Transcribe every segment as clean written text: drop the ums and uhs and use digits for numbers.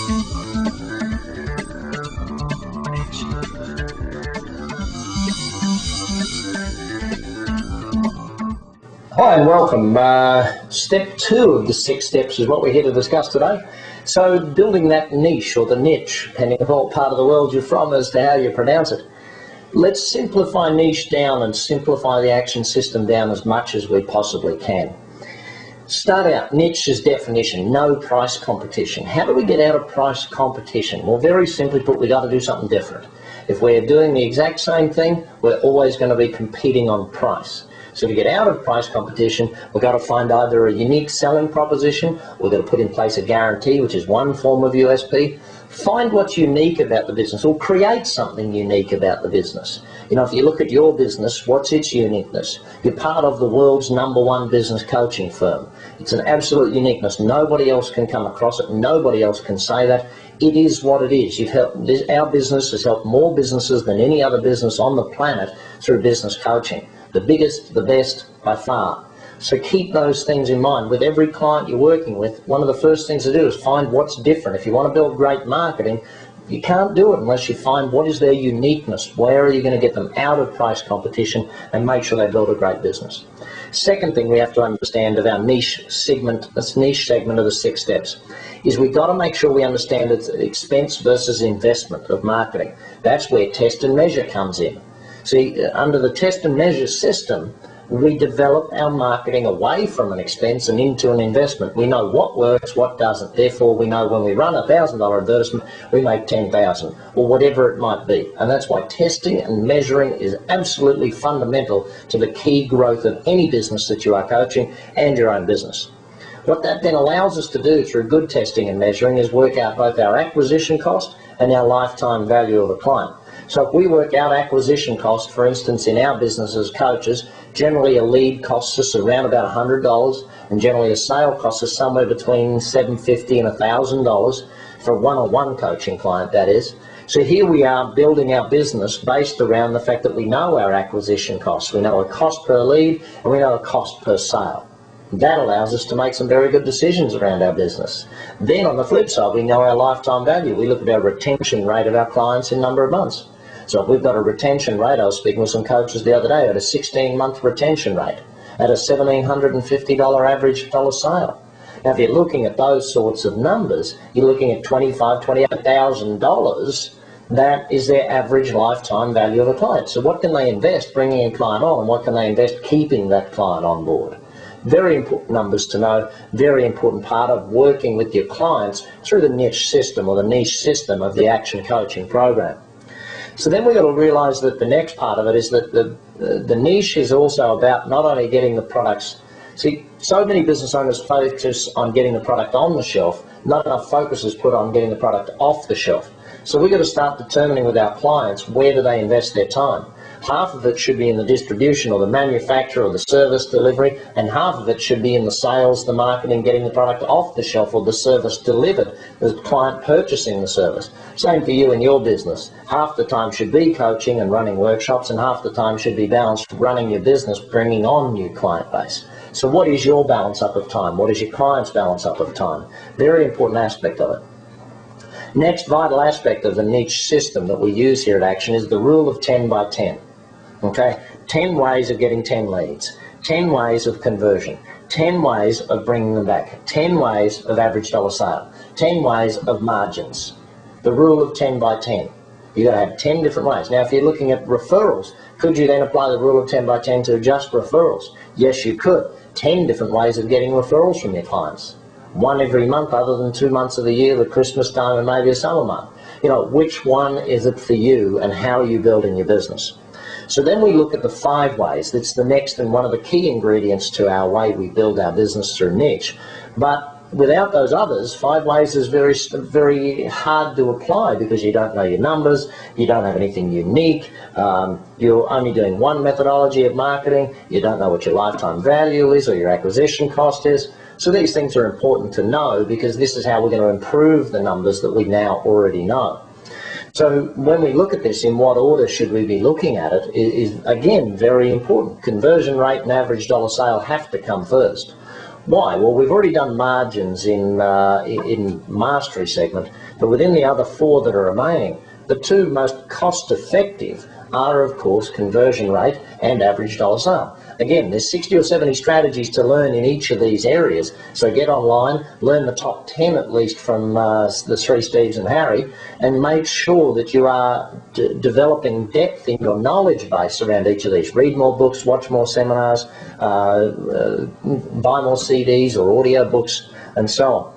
Hi and welcome. Step 2 of the 6 steps is what we're here to discuss today. So building that niche or the niche, depending on what part of the world you're from as to how you pronounce it. Let's simplify niche down and simplify the action system down as much as we possibly can. Start out, niche's definition, no price competition. How do we get out of price competition? Well, very simply put, we've got to do something different. If we're doing the exact same thing, we're always going to be competing on price. So to get out of price competition, we've got to find either a unique selling proposition, we've got to put in place a guarantee, which is one form of USP. Find what's unique about the business, or create something unique about the business. You know, if you look at your business, what's its uniqueness? You're part of the world's #1 business coaching firm. It's an absolute uniqueness. Nobody else can come across it. Nobody else can say that. It is what it is. Our business has helped more businesses than any other business on the planet through business coaching. The biggest, the best, by far. So keep those things in mind. With every client you're working with, one of the first things to do is find what's different. If you want to build great marketing, you can't do it unless you find what is their uniqueness. Where are you going to get them out of price competition and make sure they build a great business? Second thing we have to understand of our niche segment, this niche segment of the 6 steps, is we've got to make sure we understand its expense versus investment of marketing. That's where test and measure comes in. See, under the test and measure system, we develop our marketing away from an expense and into an investment. We know what works, what doesn't. Therefore, we know when we run a $1,000 advertisement, we make $10,000 or whatever it might be. And that's why testing and measuring is absolutely fundamental to the key growth of any business that you are coaching and your own business. What that then allows us to do through good testing and measuring is work out both our acquisition cost and our lifetime value of a client. So if we work out acquisition cost, for instance, in our business as coaches, generally a lead costs us around about $100, and generally a sale costs us somewhere between $750 and $1,000 for a one-on-one coaching client, that is. So here we are building our business based around the fact that we know our acquisition costs. We know a cost per lead, and we know a cost per sale. That allows us to make some very good decisions around our business. Then on the flip side, we know our lifetime value. We look at our retention rate of our clients in number of months. So if we've got a retention rate, I was speaking with some coaches the other day at a 16-month retention rate at a $1,750 average sale. Now, if you're looking at those sorts of numbers, you're looking at $25,000, $28,000. That is their average lifetime value of a client. So what can they invest bringing a client on, and what can they invest keeping that client on board? Very important numbers to know, very important part of working with your clients through the niche system or the niche system of the Action Coaching program. So then we've got to realise that the next part of it is that the niche is also about not only getting the products. See, so many business owners focus on getting the product on the shelf, not enough focus is put on getting the product off the shelf. So we've got to start determining with our clients where do they invest their time. Half of it should be in the distribution or the manufacture or the service delivery, and half of it should be in the sales, the marketing, getting the product off the shelf or the service delivered, the client purchasing the service. Same for you in your business. Half the time should be coaching and running workshops, and half the time should be balanced running your business, bringing on new client base. So what is your balance up of time? What is your client's balance up of time? Very important aspect of it. Next vital aspect of the niche system that we use here at Action is the rule of 10 by 10. Okay, 10 ways of getting 10 leads, 10 ways of conversion, 10 ways of bringing them back, 10 ways of average dollar sale, 10 ways of margins. The rule of 10 by 10. You've got to have 10 different ways. Now, if you're looking at referrals, could you then apply the rule of 10 by 10 to just referrals? Yes, you could. 10 different ways of getting referrals from your clients. One every month other than 2 months of the year, the Christmas time and maybe a summer month. You know, which one is it for you and how are you building your business? So then we look at the 5 ways. That's the next and one of the key ingredients to our way we build our business through niche. But without those others, 5 ways is very hard to apply because you don't know your numbers, you don't have anything unique, you're only doing one methodology of marketing, you don't know what your lifetime value is or your acquisition cost is. So these things are important to know because this is how we're going to improve the numbers that we now already know. So when we look at this, in what order should we be looking at it is again very important. Conversion rate and average dollar sale have to come first. Why? Well, we've already done margins in mastery segment, but within the other 4 that are remaining, the 2 most cost-effective are, of course, conversion rate and average dollar sale. Again, there's 60 or 70 strategies to learn in each of these areas, so get online, learn the top 10 at least from the 3 Steves and Harry, and make sure that you are developing depth in your knowledge base around each of these. Read more books, watch more seminars, buy more CDs or audio books, and so on.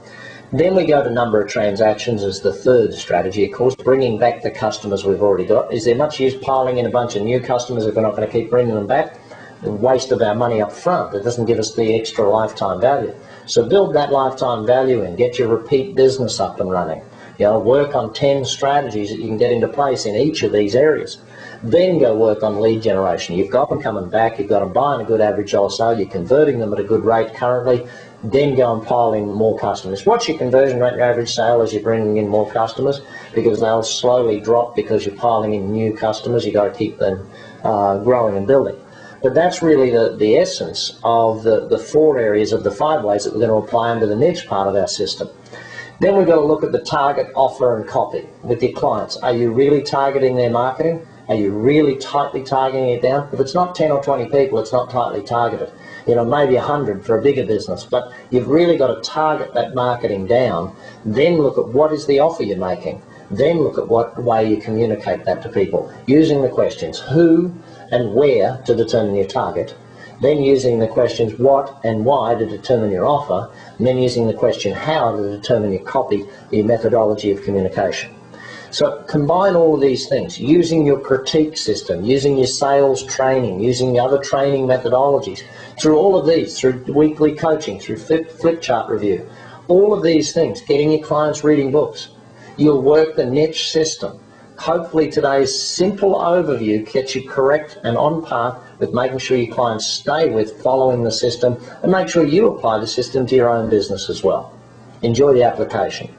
Then we go to number of transactions as the 3rd strategy, of course, bringing back the customers we've already got. Is there much use piling in a bunch of new customers if we're not going to keep bringing them back? The waste of our money up front. It doesn't give us the extra lifetime value. So build that lifetime value in, get your repeat business up and running. Work on 10 strategies that you can get into place in each of these areas. Then go work on lead generation. You've got them coming back, you've got them buying a good average dollar sale, you're converting them at a good rate currently, then go and pile in more customers. What's your conversion rate, your average sale as you're bringing in more customers? Because they'll slowly drop because you're piling in new customers. You've got to keep them growing and building. But that's really the essence of the 4 areas of the 5 ways that we're going to apply into the niche part of our system. Then we've got to look at the target, offer and copy with your clients. Are you really targeting their marketing? Are you really tightly targeting it down? If it's not 10 or 20 people, it's not tightly targeted. Maybe 100 for a bigger business, but you've really got to target that marketing down. Then look at what is the offer you're making. Then look at what way you communicate that to people, using the questions who and where to determine your target, then using the questions what and why to determine your offer, and then using the question how to determine your copy, your methodology of communication. So combine all of these things, using your critique system, using your sales training, using the other training methodologies, through all of these, through weekly coaching, through flip chart review, all of these things, getting your clients reading books. You'll work the niche system. Hopefully today's simple overview gets you correct and on path with making sure your clients stay with following the system, and make sure you apply the system to your own business as well. Enjoy the application.